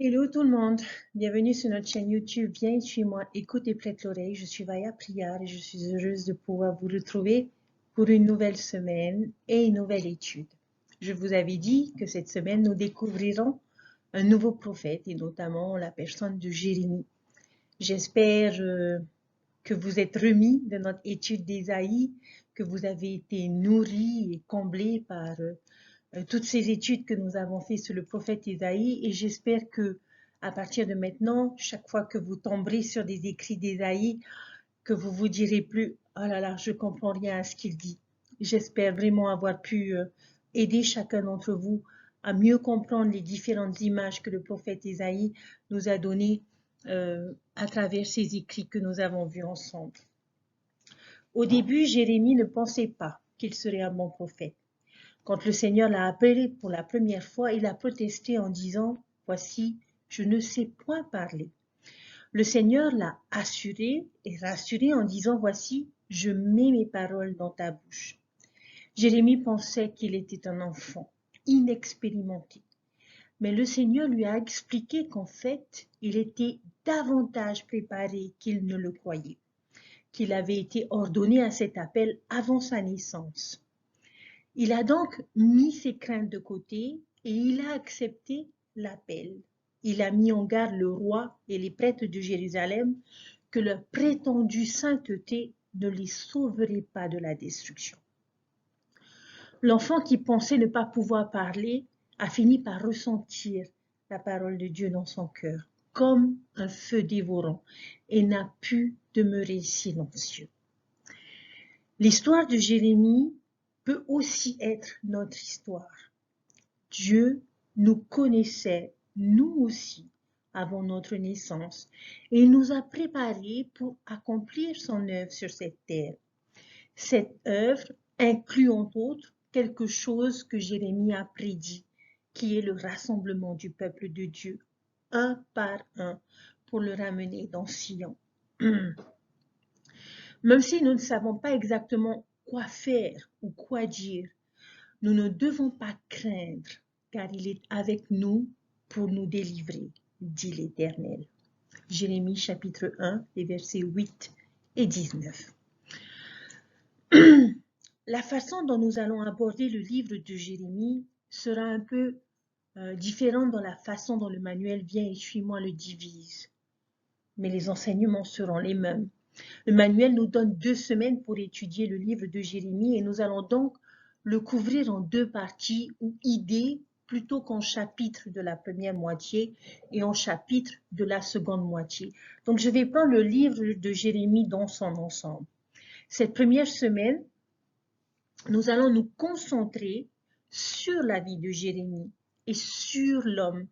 Hello tout le monde, bienvenue sur notre chaîne YouTube. Viens, suis-moi, écoute et prête l'oreille. Je suis Vaya Priar et je suis heureuse de pouvoir vous retrouver pour une nouvelle semaine et une nouvelle étude. Je vous avais dit que cette semaine, nous découvrirons un nouveau prophète et notamment la personne de Jérémie. J'espère que vous êtes remis de notre étude d'Ésaïe, que vous avez été nourris et comblés par toutes ces études que nous avons faites sur le prophète Ésaïe et j'espère que à partir de maintenant, chaque fois que vous tomberez sur des écrits d'Ésaïe, que vous vous direz plus « Oh là là, je comprends rien à ce qu'il dit ». J'espère vraiment avoir pu aider chacun d'entre vous à mieux comprendre les différentes images que le prophète Ésaïe nous a données à travers ces écrits que nous avons vus ensemble. Au début, Jérémie ne pensait pas qu'il serait un bon prophète. Quand le Seigneur l'a appelé pour la première fois, il a protesté en disant « Voici, je ne sais point parler ». Le Seigneur l'a assuré et rassuré en disant « Voici, je mets mes paroles dans ta bouche ». Jérémie pensait qu'il était un enfant, inexpérimenté. Mais le Seigneur lui a expliqué qu'en fait, il était davantage préparé qu'il ne le croyait, qu'il avait été ordonné à cet appel avant sa naissance. Il a donc mis ses craintes de côté et il a accepté l'appel. Il a mis en garde le roi et les prêtres de Jérusalem que leur prétendue sainteté ne les sauverait pas de la destruction. L'enfant qui pensait ne pas pouvoir parler a fini par ressentir la parole de Dieu dans son cœur, comme un feu dévorant, et n'a pu demeurer silencieux. L'histoire de Jérémie peut aussi être notre histoire. Dieu nous connaissait, nous aussi, avant notre naissance, et il nous a préparés pour accomplir son œuvre sur cette terre. Cette œuvre inclut entre autres quelque chose que Jérémie a prédit, qui est le rassemblement du peuple de Dieu, un par un, pour le ramener dans Sion. Même si nous ne savons pas exactement quoi faire ou quoi dire, nous ne devons pas craindre, car il est avec nous pour nous délivrer, dit l'Éternel. Jérémie chapitre 1, les versets 8 et 19. La façon dont nous allons aborder le livre de Jérémie sera un peu différente dans la façon dont le manuel Viens et suis-moi le divise. Mais les enseignements seront les mêmes. Le manuel nous donne 2 semaines pour étudier le livre de Jérémie et nous allons donc le couvrir en 2 parties ou idées plutôt qu'en chapitres de la première moitié et en chapitres de la seconde moitié. Donc je vais prendre le livre de Jérémie dans son ensemble. Cette première semaine, nous allons nous concentrer sur la vie de Jérémie et sur l'homme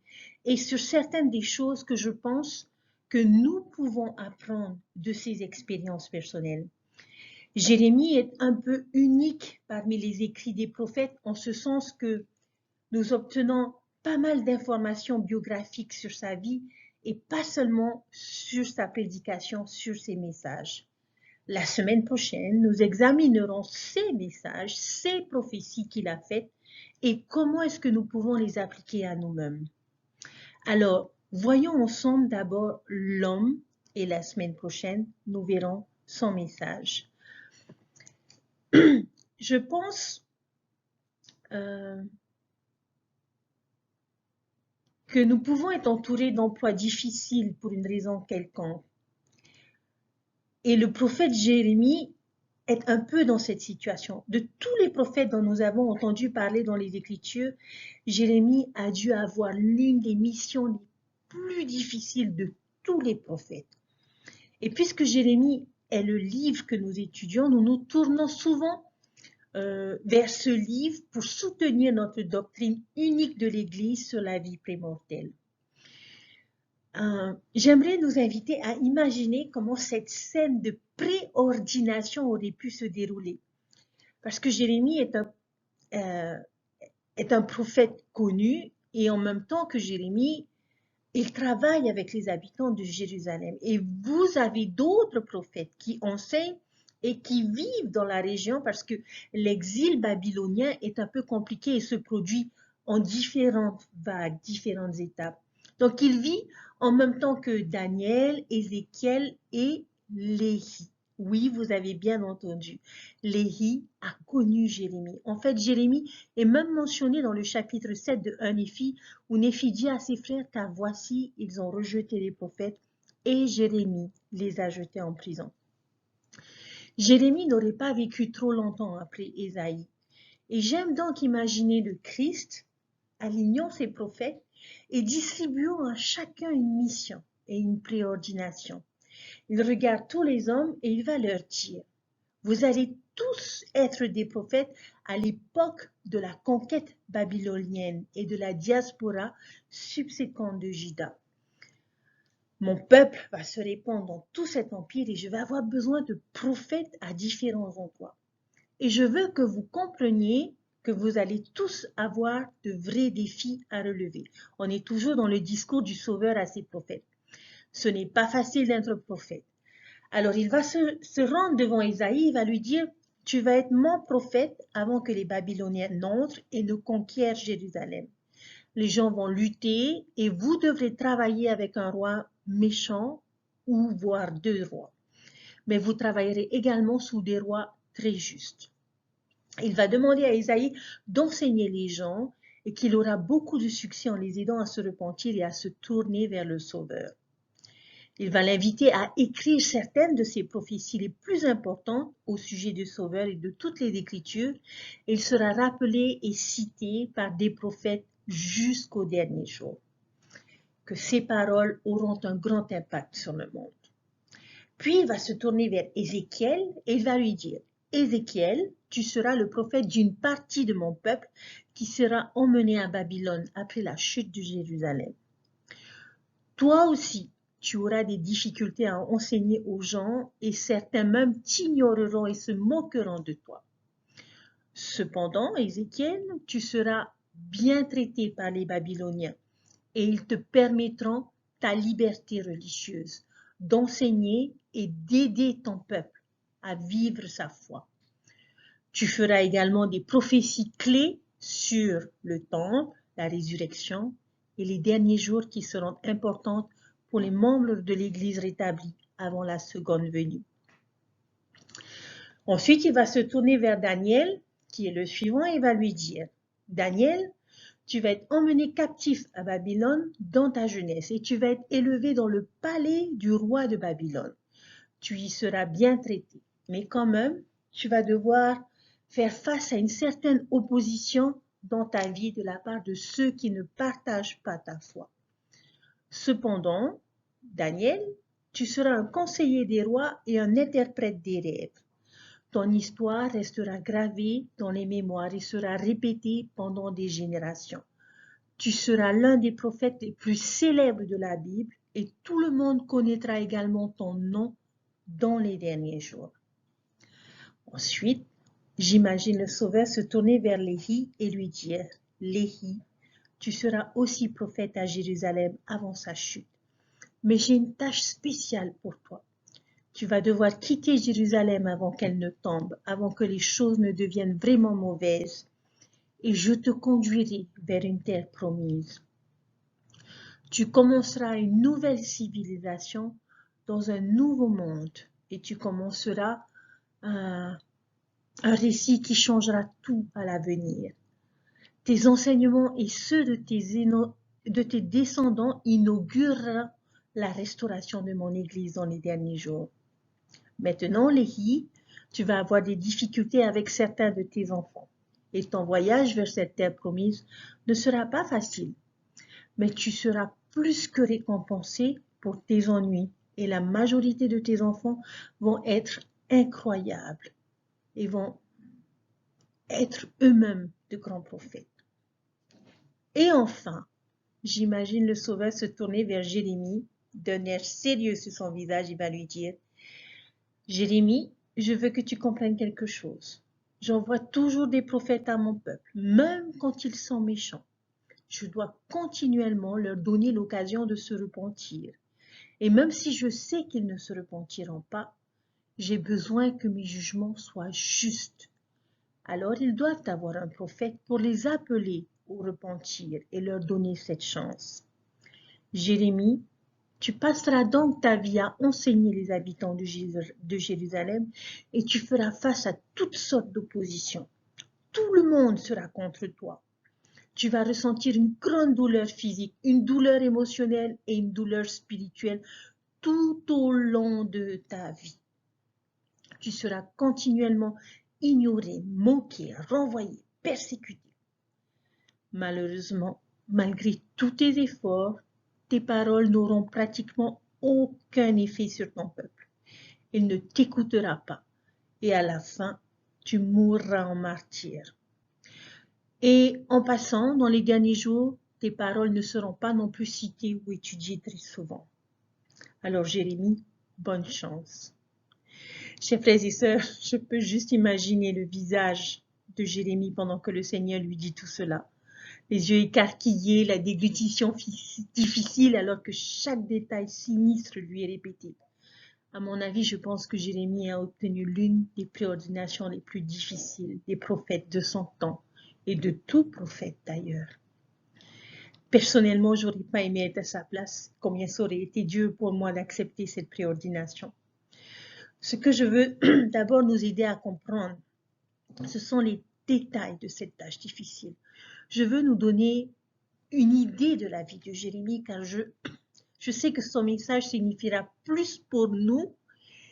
et sur certaines des choses que je pense que nous pouvons apprendre de ses expériences personnelles. Jérémie est un peu unique parmi les écrits des prophètes en ce sens que nous obtenons pas mal d'informations biographiques sur sa vie et pas seulement sur sa prédication, sur ses messages. La semaine prochaine, nous examinerons ces messages, ces prophéties qu'il a faites et comment est-ce que nous pouvons les appliquer à nous-mêmes. Alors, voyons ensemble d'abord l'homme et la semaine prochaine, nous verrons son message. Je pense que nous pouvons être entourés d'emplois difficiles pour une raison quelconque. Et le prophète Jérémie est un peu dans cette situation. De tous les prophètes dont nous avons entendu parler dans les Écritures, Jérémie a dû avoir l'une des missions les plus difficiles de tous les prophètes. Et puisque Jérémie est le livre que nous étudions, nous nous tournons souvent vers ce livre pour soutenir notre doctrine unique de l'Église sur la vie prémortelle. J'aimerais nous inviter à imaginer comment cette scène de préordination aurait pu se dérouler. Parce que Jérémie est un prophète connu et en même temps que Jérémie, il travaille avec les habitants de Jérusalem. Et vous avez d'autres prophètes qui enseignent et qui vivent dans la région parce que l'exil babylonien est un peu compliqué et se produit en différentes vagues, différentes étapes. Donc, il vit en même temps que Daniel, Ézéchiel et Léhi. Oui, vous avez bien entendu. Léhi a connu Jérémie. En fait, Jérémie est même mentionné dans le chapitre 7 de 1 Néphi, où Néphi dit à ses frères, car voici, ils ont rejeté les prophètes, et Jérémie les a jetés en prison. Jérémie n'aurait pas vécu trop longtemps après Ésaïe. Et j'aime donc imaginer le Christ alignant ses prophètes et distribuant à chacun une mission et une préordination. Il regarde tous les hommes et il va leur dire, vous allez tous être des prophètes à l'époque de la conquête babylonienne et de la diaspora subséquente de Juda. Mon peuple va se répandre dans tout cet empire et je vais avoir besoin de prophètes à différents endroits. Et je veux que vous compreniez que vous allez tous avoir de vrais défis à relever. On est toujours dans le discours du Sauveur à ses prophètes. Ce n'est pas facile d'être prophète. Alors il va se rendre devant Ésaïe, il va lui dire, tu vas être mon prophète avant que les Babyloniens n'entrent et ne conquièrent Jérusalem. Les gens vont lutter et vous devrez travailler avec un roi méchant ou voire deux rois. Mais vous travaillerez également sous des rois très justes. Il va demander à Ésaïe d'enseigner les gens et qu'il aura beaucoup de succès en les aidant à se repentir et à se tourner vers le Sauveur. Il va l'inviter à écrire certaines de ses prophéties les plus importantes au sujet du Sauveur et de toutes les Écritures. Et il sera rappelé et cité par des prophètes jusqu'au dernier jour. Que ces paroles auront un grand impact sur le monde. Puis il va se tourner vers Ézéchiel et il va lui dire, Ézéchiel, tu seras le prophète d'une partie de mon peuple qui sera emmené à Babylone après la chute de Jérusalem. Toi aussi, tu auras des difficultés à enseigner aux gens et certains même t'ignoreront et se moqueront de toi. Cependant, Ézéchiel, tu seras bien traité par les Babyloniens et ils te permettront ta liberté religieuse, d'enseigner et d'aider ton peuple à vivre sa foi. Tu feras également des prophéties clés sur le temple, la résurrection et les derniers jours qui seront importantes pour les membres de l'Église rétablie avant la seconde venue. Ensuite, il va se tourner vers Daniel, qui est le suivant, et va lui dire, Daniel, tu vas être emmené captif à Babylone dans ta jeunesse et tu vas être élevé dans le palais du roi de Babylone. Tu y seras bien traité, mais quand même, tu vas devoir faire face à une certaine opposition dans ta vie de la part de ceux qui ne partagent pas ta foi. Cependant, Daniel, tu seras un conseiller des rois et un interprète des rêves. Ton histoire restera gravée dans les mémoires et sera répétée pendant des générations. Tu seras l'un des prophètes les plus célèbres de la Bible et tout le monde connaîtra également ton nom dans les derniers jours. Ensuite, j'imagine le Sauveur se tourner vers Léhi et lui dire, Léhi, tu seras aussi prophète à Jérusalem avant sa chute. Mais j'ai une tâche spéciale pour toi. Tu vas devoir quitter Jérusalem avant qu'elle ne tombe, avant que les choses ne deviennent vraiment mauvaises. Et je te conduirai vers une terre promise. Tu commenceras une nouvelle civilisation dans un nouveau monde et tu commenceras un récit qui changera tout à l'avenir. Tes enseignements et ceux de tes descendants inaugureront la restauration de mon Église dans les derniers jours. Maintenant, Léhi, tu vas avoir des difficultés avec certains de tes enfants et ton voyage vers cette terre promise ne sera pas facile, mais tu seras plus que récompensé pour tes ennuis et la majorité de tes enfants vont être incroyables et vont être eux-mêmes de grands prophètes. Et enfin, j'imagine le Sauveur se tourner vers Jérémie, d'un air sérieux sur son visage, il va lui dire, Jérémie, je veux que tu comprennes quelque chose. J'envoie toujours des prophètes à mon peuple, même quand ils sont méchants. Je dois continuellement leur donner l'occasion de se repentir. Et même si je sais qu'ils ne se repentiront pas, j'ai besoin que mes jugements soient justes. Alors ils doivent avoir un prophète pour les appeler au repentir et leur donner cette chance. Jérémie, tu passeras donc ta vie à enseigner les habitants de Jérusalem et tu feras face à toutes sortes d'oppositions. Tout le monde sera contre toi. Tu vas ressentir une grande douleur physique, une douleur émotionnelle et une douleur spirituelle tout au long de ta vie. Tu seras continuellement ignoré, moqué, renvoyé, persécuté. Malheureusement, malgré tous tes efforts, tes paroles n'auront pratiquement aucun effet sur ton peuple. Il ne t'écoutera pas et à la fin, tu mourras en martyr. Et en passant, dans les derniers jours, tes paroles ne seront pas non plus citées ou étudiées très souvent. Alors Jérémie, bonne chance. Chers frères et sœurs, je peux juste imaginer le visage de Jérémie pendant que le Seigneur lui dit tout cela. Les yeux écarquillés, la déglutition difficile alors que chaque détail sinistre lui est répété. À mon avis, je pense que Jérémie a obtenu l'une des préordinations les plus difficiles des prophètes de son temps et de tout prophète d'ailleurs. Personnellement, j'aurais pas aimé être à sa place, combien ça aurait été dur pour moi d'accepter cette préordination. Ce que je veux d'abord nous aider à comprendre, ce sont les détails de cette tâche difficile. Je veux nous donner une idée de la vie de Jérémie car je sais que son message signifiera plus pour nous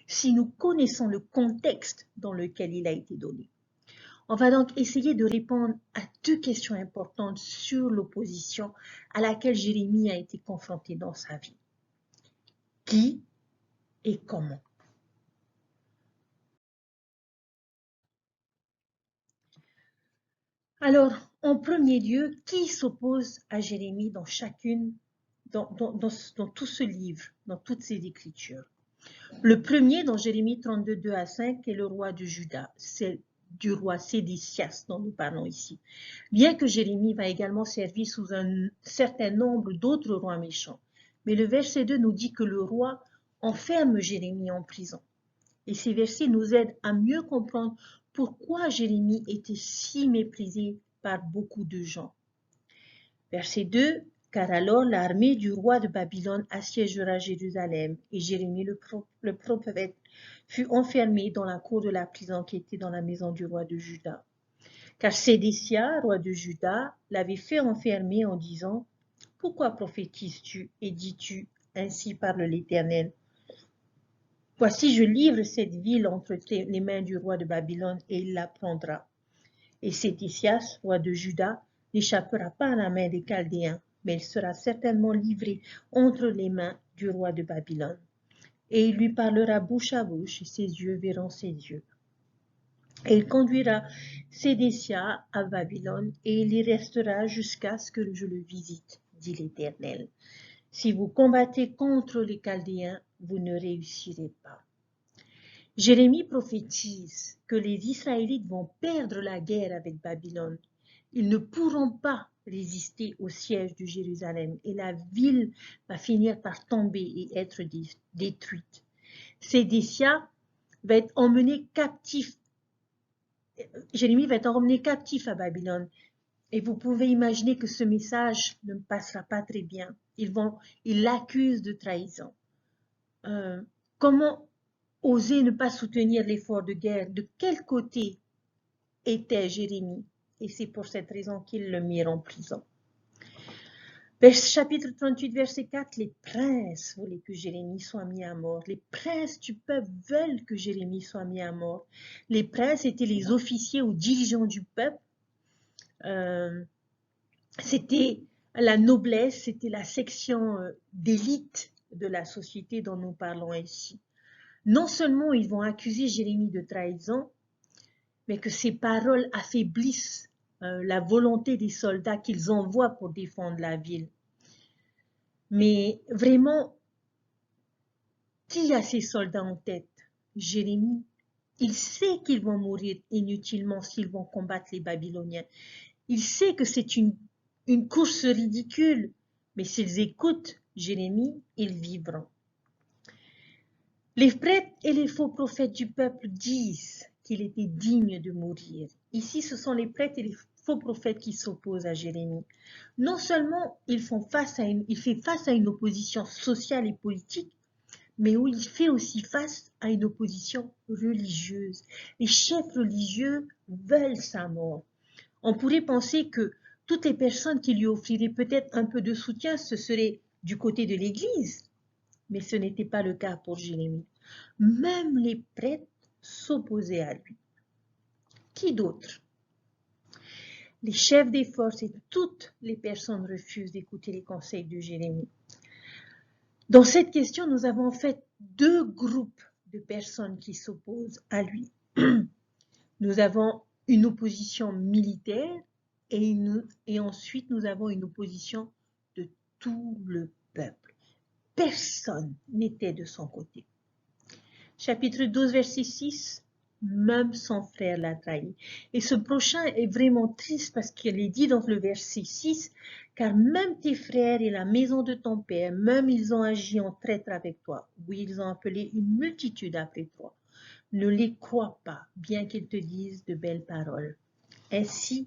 si nous connaissons le contexte dans lequel il a été donné. On va donc essayer de répondre à deux questions importantes sur l'opposition à laquelle Jérémie a été confronté dans sa vie. Qui et comment? Alors, en premier lieu, qui s'oppose à Jérémie dans dans tout ce livre, dans toutes ces écritures? Le premier, dans Jérémie 32, 2 à 5, est le roi de Juda. C'est du roi Sédécias dont nous parlons ici. Bien que Jérémie va également servir sous un certain nombre d'autres rois méchants. Mais le verset 2 nous dit que le roi enferme Jérémie en prison. Et ces versets nous aident à mieux comprendre pourquoi Jérémie était si méprisé par beaucoup de gens. Verset 2, car alors l'armée du roi de Babylone assiégera Jérusalem et Jérémie le prophète fut enfermé dans la cour de la prison qui était dans la maison du roi de Juda. Car Sédécia, roi de Juda, l'avait fait enfermer en disant « Pourquoi prophétises-tu et dis-tu ainsi parle l'Éternel ? Voici, je livre cette ville entre les mains du roi de Babylone et il la prendra. Et Sédécias, roi de Juda, n'échappera pas à la main des Chaldéens, mais il sera certainement livré entre les mains du roi de Babylone. Et il lui parlera bouche à bouche, et ses yeux verront ses yeux. Et il conduira Sédécia à Babylone, et il y restera jusqu'à ce que je le visite, dit l'Éternel. Si vous combattez contre les Chaldéens, vous ne réussirez pas. Jérémie prophétise que les Israélites vont perdre la guerre avec Babylone. Ils ne pourront pas résister au siège de Jérusalem et la ville va finir par tomber et être détruite. Sédécia va être emmené captif. Jérémie va être emmené captif à Babylone. Et vous pouvez imaginer que ce message ne passera pas très bien. Ils l'accusent de trahison. Comment oser ne pas soutenir l'effort de guerre? De quel côté était Jérémie? Et c'est pour cette raison qu'ils le mirent en prison. Chapitre 38, verset 4, les princes voulaient que Jérémie soit mis à mort. Les princes du peuple veulent que Jérémie soit mis à mort. Les princes étaient les officiers ou dirigeants du peuple. C'était la noblesse, c'était la section d'élite de la société dont nous parlons ici. Non seulement ils vont accuser Jérémie de trahison, mais que ses paroles affaiblissent la volonté des soldats qu'ils envoient pour défendre la ville. Mais vraiment, qui a ces soldats en tête? Jérémie. Il sait qu'ils vont mourir inutilement s'ils vont combattre les Babyloniens. Il sait que c'est une course ridicule, mais s'ils écoutent Jérémie, ils vivront. Les prêtres et les faux prophètes du peuple disent qu'il était digne de mourir. Ici, ce sont les prêtres et les faux prophète qui s'oppose à Jérémie. Non seulement il fait face à une opposition sociale et politique, mais où il fait aussi face à une opposition religieuse. Les chefs religieux veulent sa mort. On pourrait penser que toutes les personnes qui lui offriraient peut-être un peu de soutien, ce serait du côté de l'Église. Mais ce n'était pas le cas pour Jérémie. Même les prêtres s'opposaient à lui. Qui d'autre? Les chefs des forces et toutes les personnes refusent d'écouter les conseils de Jérémie. Dans cette question, nous avons en fait deux groupes de personnes qui s'opposent à lui. Nous avons une opposition militaire et ensuite nous avons une opposition de tout le peuple. Personne n'était de son côté. Chapitre 12, verset 6, même son frère l'a trahi. Et ce prochain est vraiment triste parce qu'il est dit dans le verset 6, car même tes frères et la maison de ton père, même ils ont agi en traître avec toi. Oui, ils ont appelé une multitude après toi. Ne les crois pas, bien qu'ils te disent de belles paroles. Ainsi,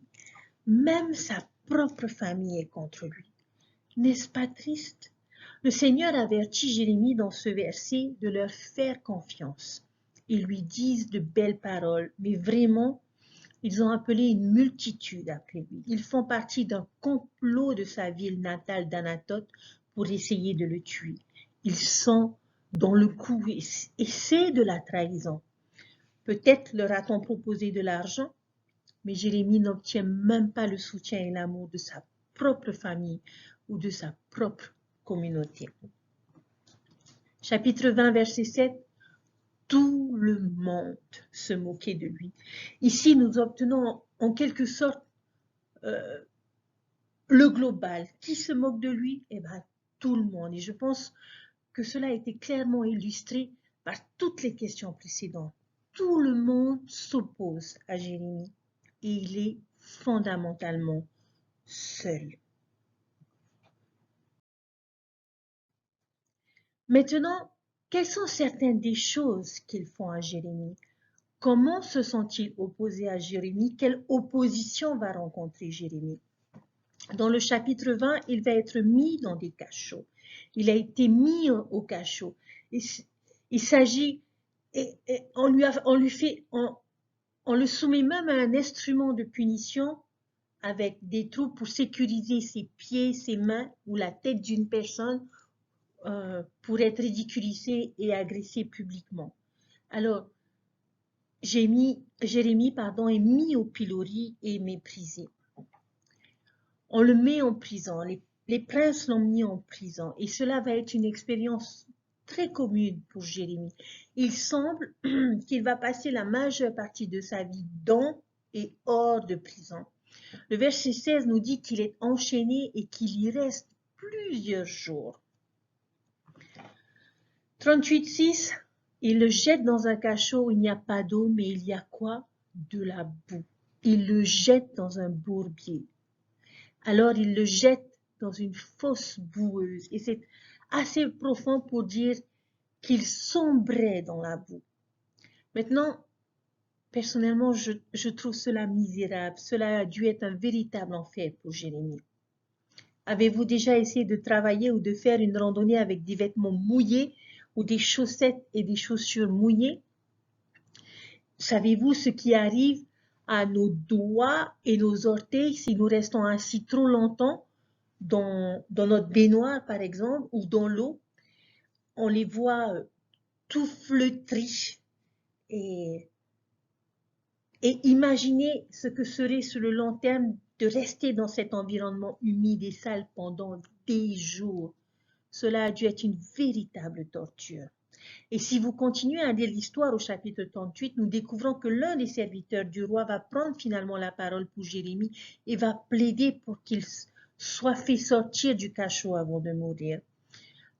même sa propre famille est contre lui. N'est-ce pas triste? Le Seigneur avertit Jérémie dans ce verset de leur faire confiance. Ils lui disent de belles paroles, mais vraiment, ils ont appelé une multitude après lui. Ils font partie d'un complot de sa ville natale d'Anatote pour essayer de le tuer. Ils sont dans le coup et c'est de la trahison. Peut-être leur a-t-on proposé de l'argent, mais Jérémie n'obtient même pas le soutien et l'amour de sa propre famille ou de sa propre communauté. Chapitre 20, verset 7. Tout le monde se moquait de lui. Ici, nous obtenons en quelque sorte le global. Qui se moque de lui? Eh bien, tout le monde. Et je pense que cela a été clairement illustré par toutes les questions précédentes. Tout le monde s'oppose à Jérémie et il est fondamentalement seul. Maintenant, quelles sont certaines des choses qu'ils font à Jérémie? Comment se sont-ils opposés à Jérémie? Quelle opposition va rencontrer Jérémie? Dans le chapitre 20, il va être mis dans des cachots. Il a été mis au cachot. Il s'agit, on le soumet même à un instrument de punition avec des trous pour sécuriser ses pieds, ses mains ou la tête d'une personne pour être ridiculisé et agressé publiquement. Alors, Jérémie est mis au pilori et méprisé. On le met en prison, les princes l'ont mis en prison et cela va être une expérience très commune pour Jérémie. Il semble qu'il va passer la majeure partie de sa vie dans et hors de prison. Le verset 16 nous dit qu'il est enchaîné et qu'il y reste plusieurs jours. 38,6, il le jette dans un cachot où il n'y a pas d'eau, mais il y a quoi? De la boue. Il le jette dans un bourbier. Alors il le jette dans une fosse boueuse. Et c'est assez profond pour dire qu'il sombrait dans la boue. Maintenant, personnellement, je trouve cela misérable. Cela a dû être un véritable enfer pour Jérémie. Avez-vous déjà essayé de travailler ou de faire une randonnée avec des vêtements mouillés ou des chaussettes et des chaussures mouillées? Savez-vous ce qui arrive à nos doigts et nos orteils si nous restons assis trop longtemps dans notre baignoire, par exemple, ou dans l'eau? On les voit tout flétris. Et imaginez ce que serait sur le long terme de rester dans cet environnement humide et sale pendant des jours. Cela a dû être une véritable torture. Et si vous continuez à lire l'histoire au chapitre 38, nous découvrons que l'un des serviteurs du roi va prendre finalement la parole pour Jérémie et va plaider pour qu'il soit fait sortir du cachot avant de mourir.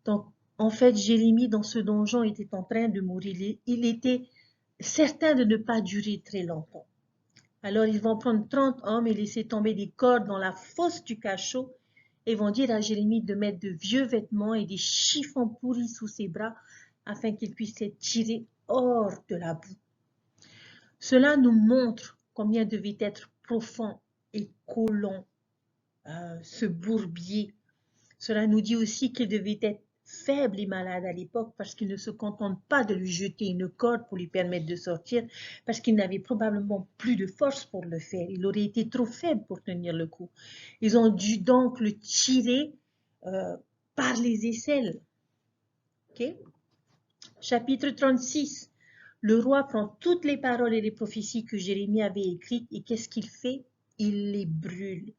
Donc, en fait, Jérémie, dans ce donjon, était en train de mourir. Il était certain de ne pas durer très longtemps. Alors, ils vont prendre 30 hommes et laisser tomber des cordes dans la fosse du cachot et vont dire à Jérémie de mettre de vieux vêtements et des chiffons pourris sous ses bras afin qu'il puisse être tiré hors de la boue. Cela nous montre combien devait être profond et collant ce bourbier. Cela nous dit aussi qu'il devait être faible et malade à l'époque parce qu'il ne se contente pas de lui jeter une corde pour lui permettre de sortir parce qu'il n'avait probablement plus de force pour le faire. Il aurait été trop faible pour tenir le coup. Ils ont dû donc le tirer par les aisselles. Okay? Chapitre 36. Le roi prend toutes les paroles et les prophéties que Jérémie avait écrites et qu'est-ce qu'il fait? Il les brûle.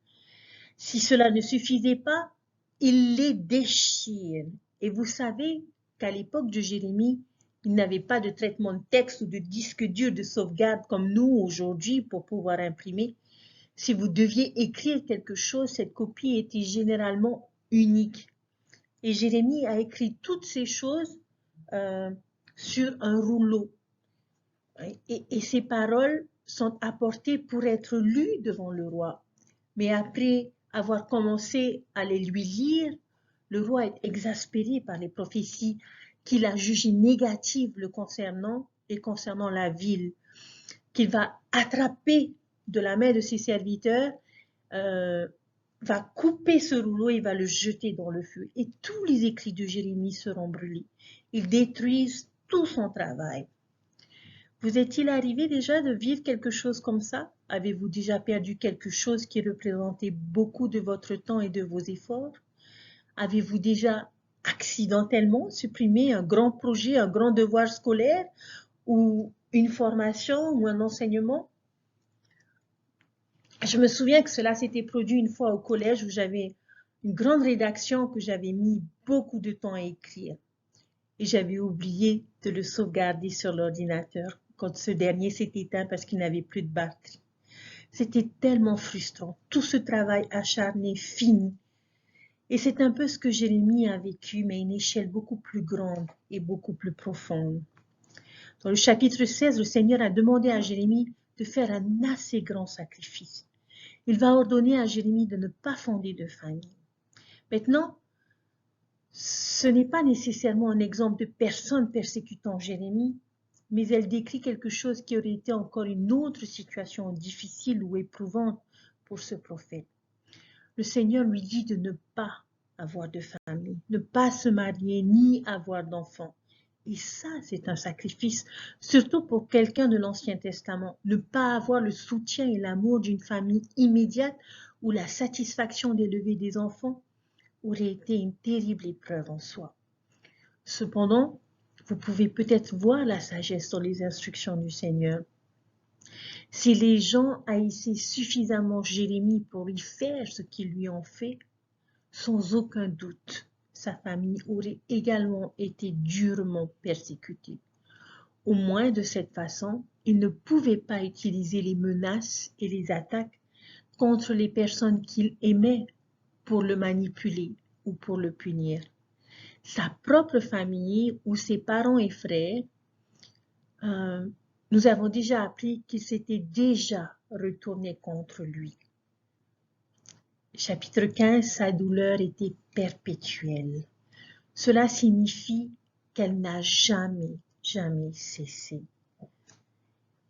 Si cela ne suffisait pas, il les déchire. Et vous savez qu'à l'époque de Jérémie, il n'avait pas de traitement de texte ou de disque dur de sauvegarde comme nous aujourd'hui pour pouvoir imprimer. Si vous deviez écrire quelque chose, cette copie était généralement unique. Et Jérémie a écrit toutes ces choses sur un rouleau. Et ces paroles sont apportées pour être lues devant le roi. Mais après avoir commencé à les lui lire, le roi est exaspéré par les prophéties qu'il a jugées négatives le concernant et concernant la ville, qu'il va attraper de la main de ses serviteurs, va couper ce rouleau et va le jeter dans le feu. Et tous les écrits de Jérémie seront brûlés. Ils détruisent tout son travail. Vous est-il arrivé déjà de vivre quelque chose comme ça? Avez-vous déjà perdu quelque chose qui représentait beaucoup de votre temps et de vos efforts? Avez-vous déjà accidentellement supprimé un grand projet, un grand devoir scolaire ou une formation ou un enseignement? Je me souviens que cela s'était produit une fois au collège où j'avais une grande rédaction que j'avais mis beaucoup de temps à écrire et j'avais oublié de le sauvegarder sur l'ordinateur quand ce dernier s'est éteint parce qu'il n'avait plus de batterie. C'était tellement frustrant, tout ce travail acharné fini. Et c'est un peu ce que Jérémie a vécu, mais à une échelle beaucoup plus grande et beaucoup plus profonde. Dans le chapitre 16, le Seigneur a demandé à Jérémie de faire un assez grand sacrifice. Il va ordonner à Jérémie de ne pas fonder de famille. Maintenant, ce n'est pas nécessairement un exemple de personne persécutant Jérémie, mais elle décrit quelque chose qui aurait été encore une autre situation difficile ou éprouvante pour ce prophète. Le Seigneur lui dit de ne pas avoir de famille, ne pas se marier ni avoir d'enfants. Et ça, c'est un sacrifice, surtout pour quelqu'un de l'Ancien Testament. Ne pas avoir le soutien et l'amour d'une famille immédiate ou la satisfaction d'élever des enfants aurait été une terrible épreuve en soi. Cependant, vous pouvez peut-être voir la sagesse dans les instructions du Seigneur. Si les gens haïssaient suffisamment Jérémie pour y faire ce qu'ils lui ont fait, sans aucun doute, sa famille aurait également été durement persécutée. Au moins de cette façon, il ne pouvait pas utiliser les menaces et les attaques contre les personnes qu'il aimait pour le manipuler ou pour le punir. Sa propre famille ou ses parents et frères, nous avons déjà appris qu'ils s'étaient déjà retournés contre lui. Chapitre 15, sa douleur était perpétuelle. Cela signifie qu'elle n'a jamais cessé.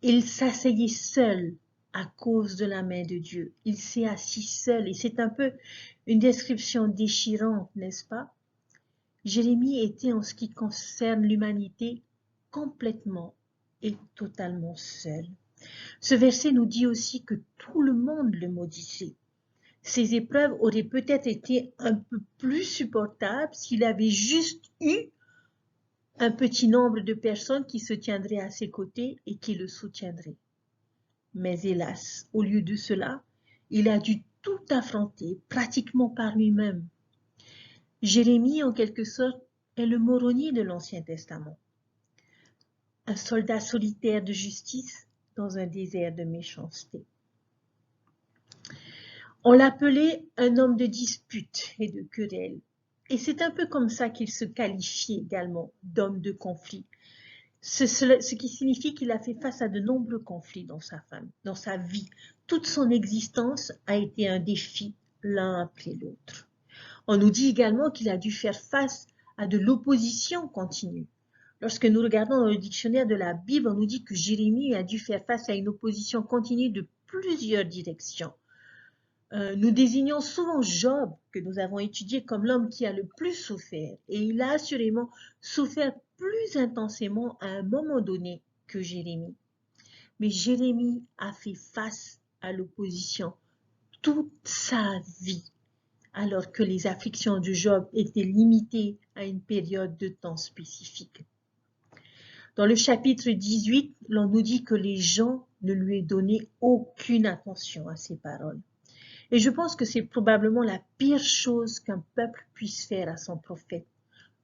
Il s'asseyait seul à cause de la main de Dieu. Il s'est assis seul et c'est un peu une description déchirante, n'est-ce pas? Jérémie était en ce qui concerne l'humanité complètement et totalement seul. Ce verset nous dit aussi que tout le monde le maudissait. Ces épreuves auraient peut-être été un peu plus supportables s'il avait juste eu un petit nombre de personnes qui se tiendraient à ses côtés et qui le soutiendraient. Mais hélas, au lieu de cela, il a dû tout affronter pratiquement par lui-même. Jérémie, en quelque sorte, est le Moroni de l'Ancien Testament. Un soldat solitaire de justice dans un désert de méchanceté. On l'appelait un homme de disputes et de querelles. Et c'est un peu comme ça qu'il se qualifiait également d'homme de conflit. Ce qui signifie qu'il a fait face à de nombreux conflits dans sa vie. Toute son existence a été un défi l'un après l'autre. On nous dit également qu'il a dû faire face à de l'opposition continue. Lorsque nous regardons dans le dictionnaire de la Bible, on nous dit que Jérémie a dû faire face à une opposition continue de plusieurs directions. Nous désignons souvent Job, que nous avons étudié, comme l'homme qui a le plus souffert. Et il a assurément souffert plus intensément à un moment donné que Jérémie. Mais Jérémie a fait face à l'opposition toute sa vie, alors que les afflictions de Job étaient limitées à une période de temps spécifique. Dans le chapitre 18, l'on nous dit que les gens ne lui ont donné aucune attention à ses paroles. Et je pense que c'est probablement la pire chose qu'un peuple puisse faire à son prophète,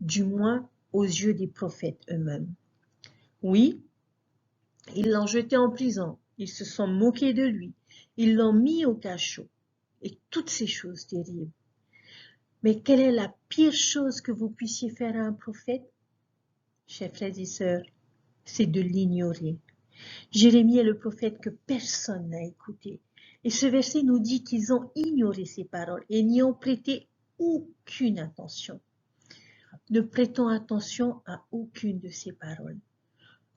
du moins aux yeux des prophètes eux-mêmes. Oui, ils l'ont jeté en prison, ils se sont moqués de lui, ils l'ont mis au cachot, et toutes ces choses terribles. Mais quelle est la pire chose que vous puissiez faire à un prophète? Chers frères et sœurs, c'est de l'ignorer. Jérémie est le prophète que personne n'a écouté. Et ce verset nous dit qu'ils ont ignoré ses paroles et n'y ont prêté aucune attention. Ne prêtons attention à aucune de ces paroles.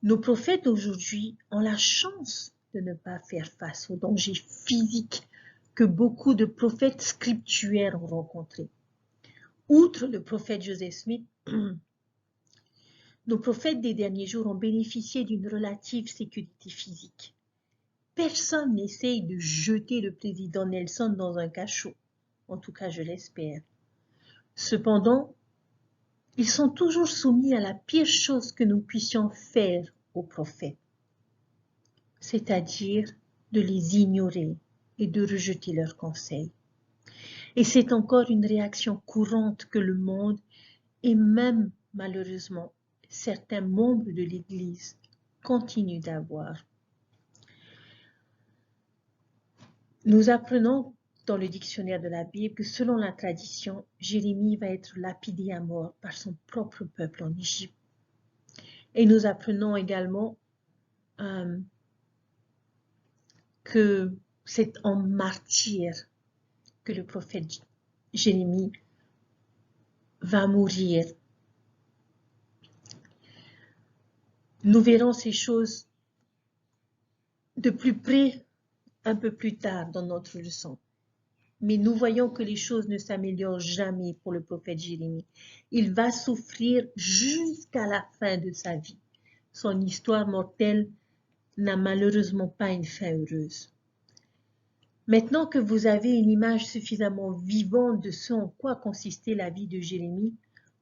Nos prophètes aujourd'hui ont la chance de ne pas faire face aux dangers physiques que beaucoup de prophètes scriptuaires ont rencontrés. Outre le prophète Joseph Smith, nos prophètes des derniers jours ont bénéficié d'une relative sécurité physique. Personne n'essaye de jeter le président Nelson dans un cachot. En tout cas, je l'espère. Cependant, ils sont toujours soumis à la pire chose que nous puissions faire aux prophètes, c'est-à-dire de les ignorer et de rejeter leurs conseils. Et c'est encore une réaction courante que le monde et même, malheureusement, certains membres de l'Église continuent d'avoir. Nous apprenons dans le dictionnaire de la Bible que selon la tradition, Jérémie va être lapidé à mort par son propre peuple en Égypte. Et nous apprenons également que c'est en martyr que le prophète Jérémie va mourir. Nous verrons ces choses de plus près un peu plus tard dans notre leçon. Mais nous voyons que les choses ne s'améliorent jamais pour le prophète Jérémie. Il va souffrir jusqu'à la fin de sa vie. Son histoire mortelle n'a malheureusement pas une fin heureuse. Maintenant que vous avez une image suffisamment vivante de ce en quoi consistait la vie de Jérémie,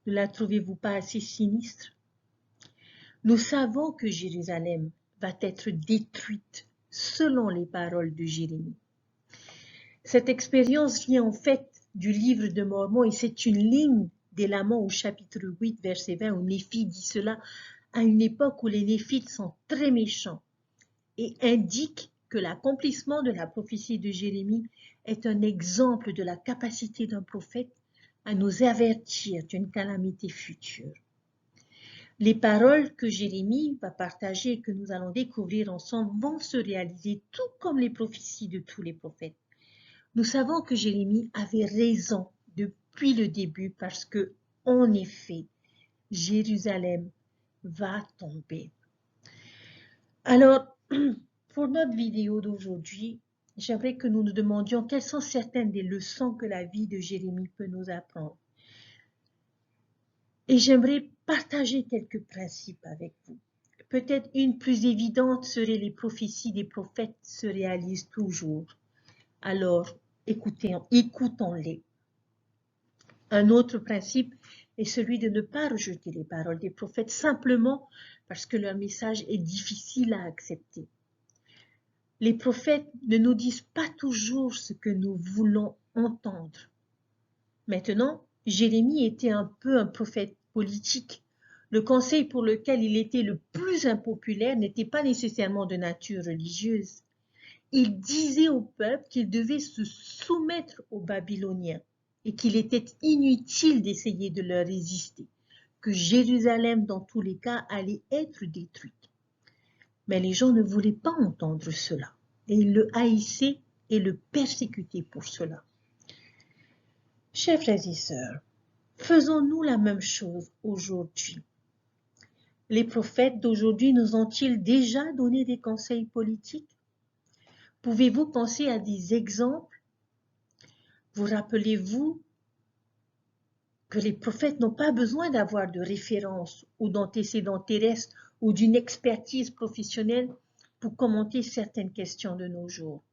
ne la trouvez-vous pas assez sinistre? Nous savons que Jérusalem va être détruite selon les paroles de Jérémie. Cette expérience vient en fait du livre de Mormon et c'est une ligne des Laments au chapitre 8, verset 20, où Néphi dit cela à une époque où les Néphites sont très méchants et indique que l'accomplissement de la prophétie de Jérémie est un exemple de la capacité d'un prophète à nous avertir d'une calamité future. Les paroles que Jérémie va partager et que nous allons découvrir ensemble vont se réaliser tout comme les prophéties de tous les prophètes. Nous savons que Jérémie avait raison depuis le début parce que, en effet, Jérusalem va tomber. Alors, pour notre vidéo d'aujourd'hui, j'aimerais que nous nous demandions quelles sont certaines des leçons que la vie de Jérémie peut nous apprendre. Et j'aimerais partager quelques principes avec vous. Peut-être une plus évidente serait les prophéties des prophètes se réalisent toujours. Alors, écoutons-les. Un autre principe est celui de ne pas rejeter les paroles des prophètes simplement parce que leur message est difficile à accepter. Les prophètes ne nous disent pas toujours ce que nous voulons entendre. Maintenant, Jérémie était un peu un prophète politique. Le conseil pour lequel il était le plus impopulaire n'était pas nécessairement de nature religieuse. Il disait au peuple qu'il devait se soumettre aux Babyloniens et qu'il était inutile d'essayer de leur résister, que Jérusalem, dans tous les cas, allait être détruite. Mais les gens ne voulaient pas entendre cela, et ils le haïssaient et le persécutaient pour cela. Chers frères et sœurs, faisons-nous la même chose aujourd'hui? Les prophètes d'aujourd'hui nous ont-ils déjà donné des conseils politiques? Pouvez-vous penser à des exemples Vous rappelez-vous que les prophètes n'ont pas besoin d'avoir de références ou d'antécédents terrestres ou d'une expertise professionnelle pour commenter certaines questions de nos jours.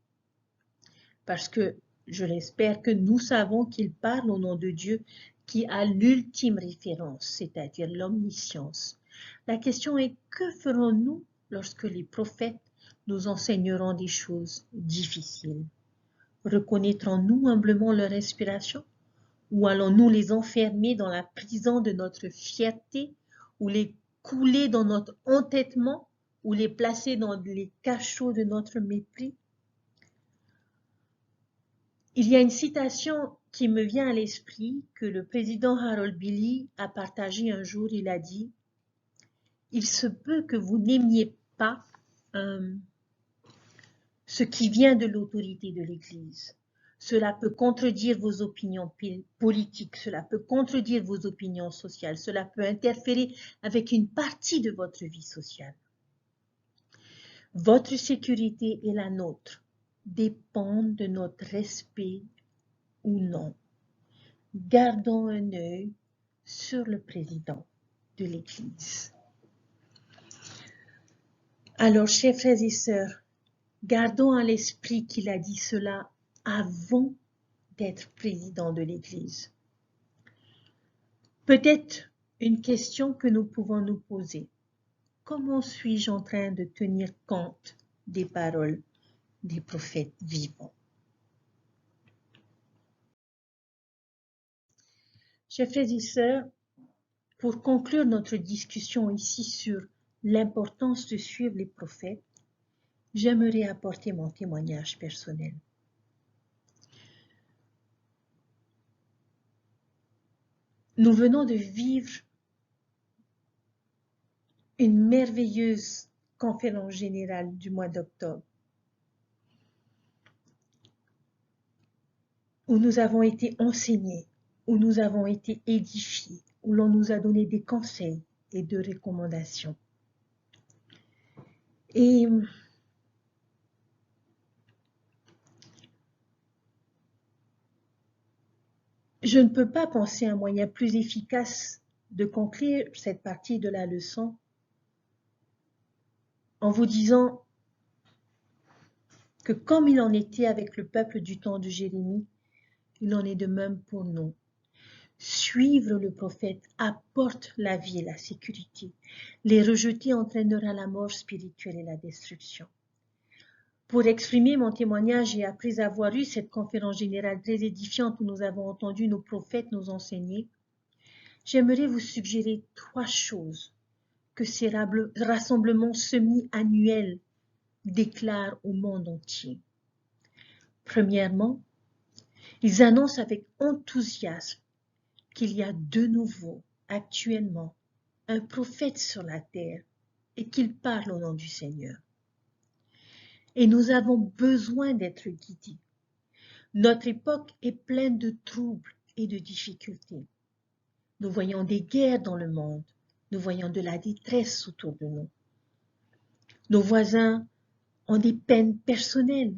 Parce que, je l'espère, que nous savons qu'ils parlent au nom de Dieu qui a l'ultime référence, c'est-à-dire l'omniscience. La question est, que ferons-nous lorsque les prophètes nous enseigneront des choses difficiles? Reconnaîtrons-nous humblement leur inspiration? Ou allons-nous les enfermer dans la prison de notre fierté, ou les couler dans notre entêtement, ou les placer dans les cachots de notre mépris? Il y a une citation qui me vient à l'esprit que le président Harold Billy a partagée un jour. Il a dit « Il se peut que vous n'aimiez pas ce qui vient de l'autorité de l'Église. Cela peut contredire vos opinions politiques, cela peut contredire vos opinions sociales, cela peut interférer avec une partie de votre vie sociale. Votre sécurité et la nôtre dépendent de notre respect ou non. Gardons un œil sur le président de l'Église. » Alors, chers frères et sœurs, gardons à l'esprit qu'il a dit cela avant d'être président de l'Église. Peut-être une question que nous pouvons nous poser. Comment suis-je en train de tenir compte des paroles des prophètes vivants? Chers frères et sœurs, pour conclure notre discussion ici sur l'importance de suivre les prophètes, j'aimerais apporter mon témoignage personnel. Nous venons de vivre une merveilleuse conférence générale du mois d'octobre, où nous avons été enseignés, où nous avons été édifiés, où l'on nous a donné des conseils et de recommandations. Et je ne peux pas penser à un moyen plus efficace de conclure cette partie de la leçon en vous disant que comme il en était avec le peuple du temps de Jérémie, il en est de même pour nous. Suivre le prophète apporte la vie et la sécurité. Les rejeter entraînera la mort spirituelle et la destruction. Pour exprimer mon témoignage et après avoir eu cette conférence générale très édifiante où nous avons entendu nos prophètes nous enseigner, j'aimerais vous suggérer 3 choses que ces rassemblements semi-annuels déclarent au monde entier. Premièrement, ils annoncent avec enthousiasme qu'il y a de nouveau, actuellement, un prophète sur la terre et qu'il parle au nom du Seigneur. Et nous avons besoin d'être guidés. Notre époque est pleine de troubles et de difficultés. Nous voyons des guerres dans le monde. Nous voyons de la détresse autour de nous. Nos voisins ont des peines personnelles,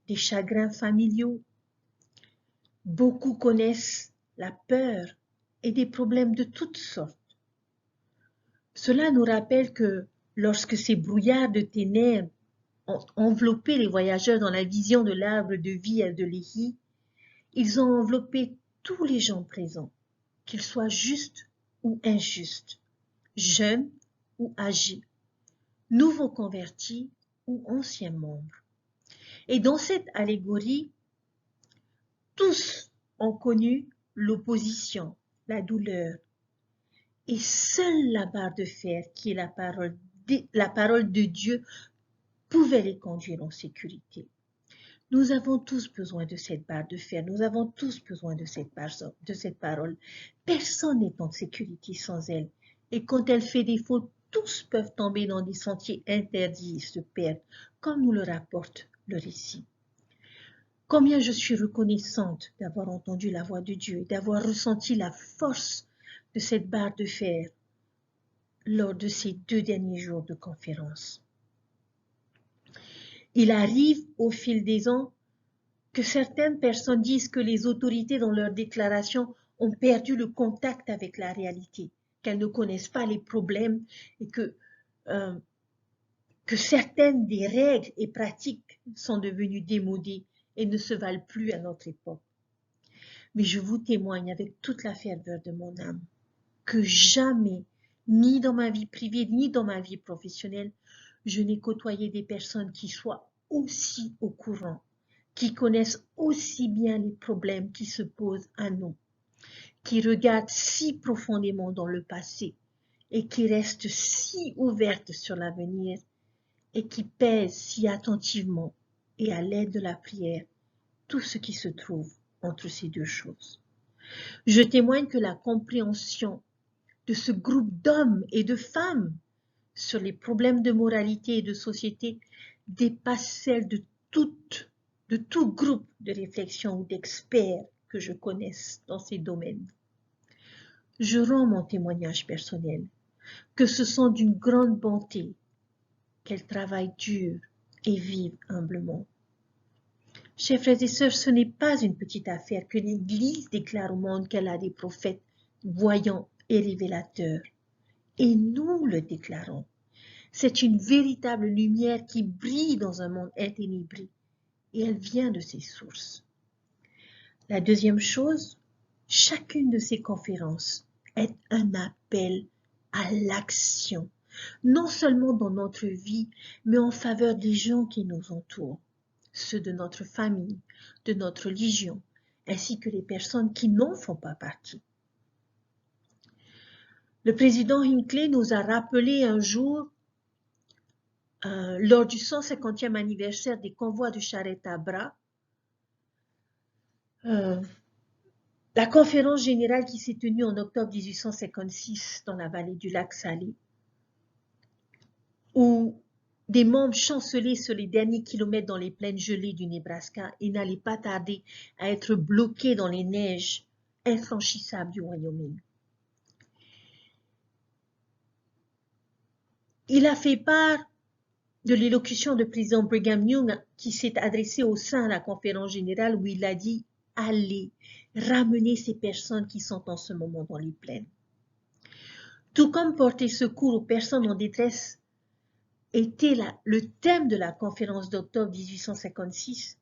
des chagrins familiaux. Beaucoup connaissent la peur et des problèmes de toutes sortes. Cela nous rappelle que lorsque ces brouillards de ténèbres ont enveloppé les voyageurs dans la vision de l'arbre de vie et de Léhi, ils ont enveloppé tous les gens présents, qu'ils soient justes ou injustes, jeunes ou âgés, nouveaux convertis ou anciens membres. Et dans cette allégorie, tous ont connu l'opposition, la douleur, et seule la barre de fer, qui est la parole de Dieu, pouvait les conduire en sécurité. Nous avons tous besoin de cette barre de fer, nous avons tous besoin de cette parole. Personne n'est en sécurité sans elle. Et quand elle fait défaut, tous peuvent tomber dans des sentiers interdits et se perdre, comme nous le rapporte le récit. Combien je suis reconnaissante d'avoir entendu la voix de Dieu et d'avoir ressenti la force de cette barre de fer lors de ces 2 derniers jours de conférence. Il arrive au fil des ans que certaines personnes disent que les autorités dans leurs déclarations ont perdu le contact avec la réalité, qu'elles ne connaissent pas les problèmes et euh, que certaines des règles et pratiques sont devenues démodées et ne se valent plus à notre époque. Mais je vous témoigne avec toute la ferveur de mon âme que jamais, ni dans ma vie privée, ni dans ma vie professionnelle, je n'ai côtoyé des personnes qui soient aussi au courant, qui connaissent aussi bien les problèmes qui se posent à nous, qui regardent si profondément dans le passé et qui restent si ouvertes sur l'avenir et qui pèsent si attentivement et à l'aide de la prière tout ce qui se trouve entre ces deux choses. Je témoigne que la compréhension de ce groupe d'hommes et de femmes sur les problèmes de moralité et de société dépasse celle de tout groupe de réflexion ou d'experts que je connaisse dans ces domaines. Je rends mon témoignage personnel que ce sont d'une grande bonté qu'elles travaillent dur et vivent humblement. Chers frères et sœurs, ce n'est pas une petite affaire que l'Église déclare au monde qu'elle a des prophètes voyants et révélateurs. Et nous le déclarons. C'est une véritable lumière qui brille dans un monde inténébré et elle vient de ses sources. La deuxième chose, chacune de ces conférences est un appel à l'action, non seulement dans notre vie, mais en faveur des gens qui nous entourent, ceux de notre famille, de notre religion, ainsi que les personnes qui n'en font pas partie. Le président Hinckley nous a rappelé un jour, lors du 150e anniversaire des convois de charrettes à bras, la conférence générale qui s'est tenue en octobre 1856 dans la vallée du lac Salé, où des membres chancelaient sur les derniers kilomètres dans les plaines gelées du Nebraska et n'allaient pas tarder à être bloqués dans les neiges infranchissables du Wyoming. Il a fait part de l'élocution du président Brigham Young qui s'est adressé au sein de la conférence générale où il a dit « Allez, ramenez ces personnes qui sont en ce moment dans les plaines ». Tout comme porter secours aux personnes en détresse était le thème de la conférence d'octobre 1856,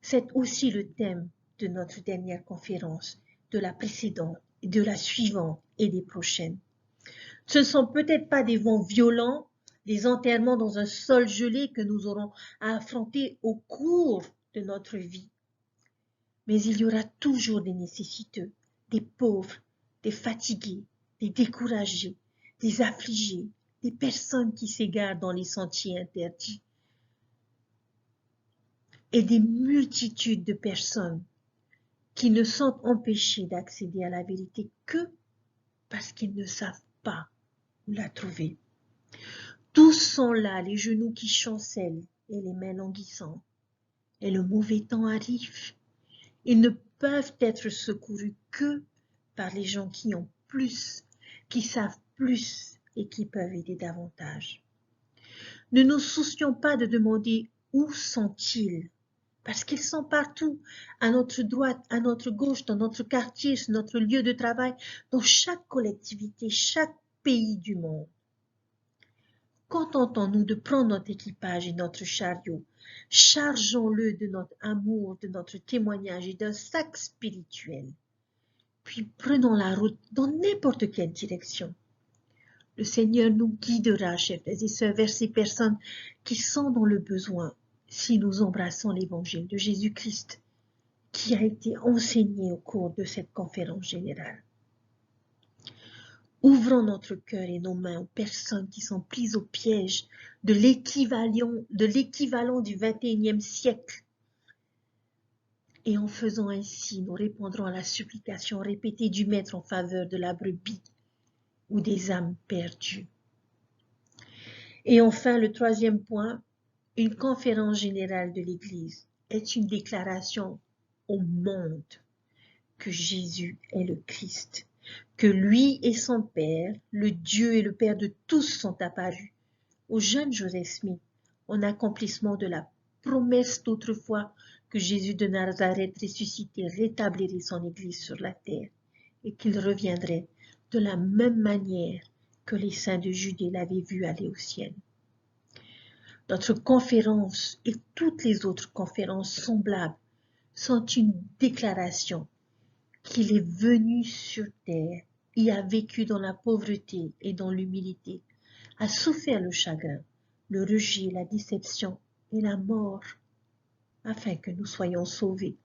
c'est aussi le thème de notre dernière conférence, de la précédente, de la suivante et des prochaines. Ce ne sont peut-être pas des vents violents, des enterrements dans un sol gelé que nous aurons à affronter au cours de notre vie. Mais il y aura toujours des nécessiteux, des pauvres, des fatigués, des découragés, des affligés, des personnes qui s'égarent dans les sentiers interdits et des multitudes de personnes qui ne sont empêchées d'accéder à la vérité que parce qu'ils ne savent pas où la trouver. Tous sont là, les genoux qui chancellent et les mains languissantes. Et le mauvais temps arrive. Ils ne peuvent être secourus que par les gens qui ont plus, qui savent plus et qui peuvent aider davantage. Ne nous soucions pas de demander où sont-ils, parce qu'ils sont partout, à notre droite, à notre gauche, dans notre quartier, sur notre lieu de travail, dans chaque collectivité, chaque pays du monde. Contentons-nous de prendre notre équipage et notre chariot, chargeons-le de notre amour, de notre témoignage et d'un sac spirituel. Puis prenons la route dans n'importe quelle direction. Le Seigneur nous guidera, chers frères et sœurs, vers ces personnes qui sont dans le besoin, si nous embrassons l'évangile de Jésus-Christ, qui a été enseigné au cours de cette conférence générale. Ouvrons notre cœur et nos mains aux personnes qui sont prises au piège de l'équivalent du 21e siècle. Et en faisant ainsi, nous répondrons à la supplication répétée du Maître en faveur de la brebis ou des âmes perdues. Et enfin, le troisième point, une conférence générale de l'Église est une déclaration au monde que Jésus est le Christ, que lui et son Père, le Dieu et le Père de tous sont apparus au jeune Joseph Smith en accomplissement de la promesse d'autrefois que Jésus de Nazareth ressuscité rétablirait son Église sur la terre et qu'il reviendrait de la même manière que les saints de Judée l'avaient vu aller au ciel. Notre conférence et toutes les autres conférences semblables sont une déclaration qu'il est venu sur terre et a vécu dans la pauvreté et dans l'humilité, a souffert le chagrin, le rejet, la déception et la mort, afin que nous soyons sauvés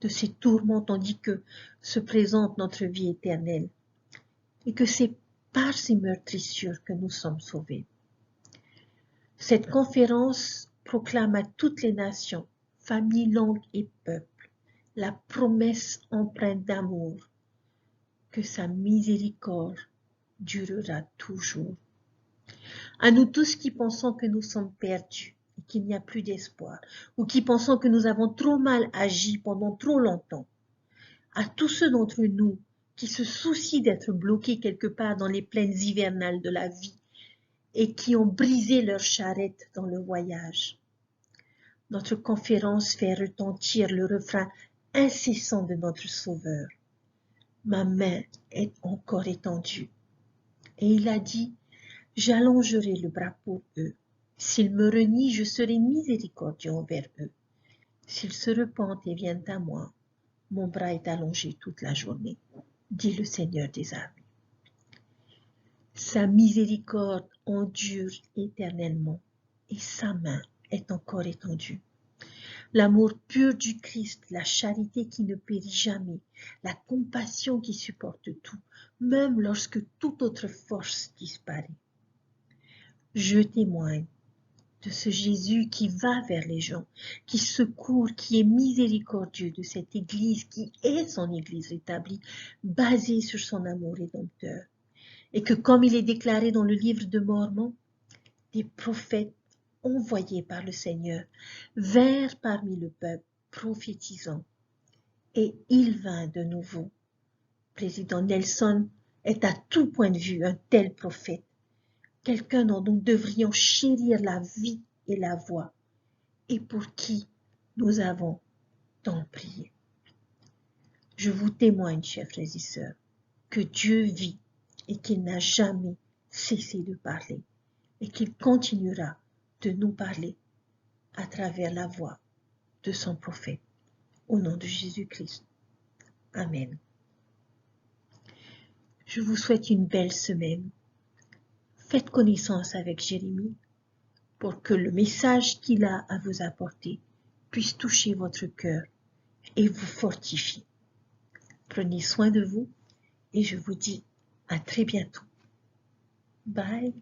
de ces tourments tandis que se présente notre vie éternelle, et que c'est par ces meurtrissures que nous sommes sauvés. Cette conférence proclame à toutes les nations, familles, langues et peuples la promesse empreinte d'amour que sa miséricorde durera toujours. À nous tous qui pensons que nous sommes perdus et qu'il n'y a plus d'espoir, ou qui pensons que nous avons trop mal agi pendant trop longtemps, à tous ceux d'entre nous qui se soucient d'être bloqués quelque part dans les plaines hivernales de la vie et qui ont brisé leur charrette dans le voyage. Notre conférence fait retentir le refrain incessant de notre Sauveur. Ma main est encore étendue. Et il a dit, j'allongerai le bras pour eux. S'ils me renient, je serai miséricordieux envers eux. S'ils se repentent et viennent à moi, mon bras est allongé toute la journée, dit le Seigneur des armées. Sa miséricorde endure éternellement et sa main est encore étendue. L'amour pur du Christ, la charité qui ne périt jamais, la compassion qui supporte tout, même lorsque toute autre force disparaît. Je témoigne de ce Jésus qui va vers les gens, qui secourt, qui est miséricordieux, de cette Église qui est son Église rétablie, basée sur son amour rédempteur. Et que comme il est déclaré dans le livre de Mormon, des prophètes envoyés par le Seigneur vinrent parmi le peuple prophétisant. Et il vint de nouveau. Président Nelson est à tout point de vue un tel prophète, quelqu'un dont nous devrions chérir la vie et la voix, et pour qui nous avons tant prié. Je vous témoigne, chers frères et sœurs, que Dieu vit et qu'il n'a jamais cessé de parler et qu'il continuera de nous parler à travers la voix de son prophète. Au nom de Jésus-Christ. Amen. Je vous souhaite une belle semaine. Faites connaissance avec Jérémie pour que le message qu'il a à vous apporter puisse toucher votre cœur et vous fortifier. Prenez soin de vous et je vous dis à très bientôt. Bye.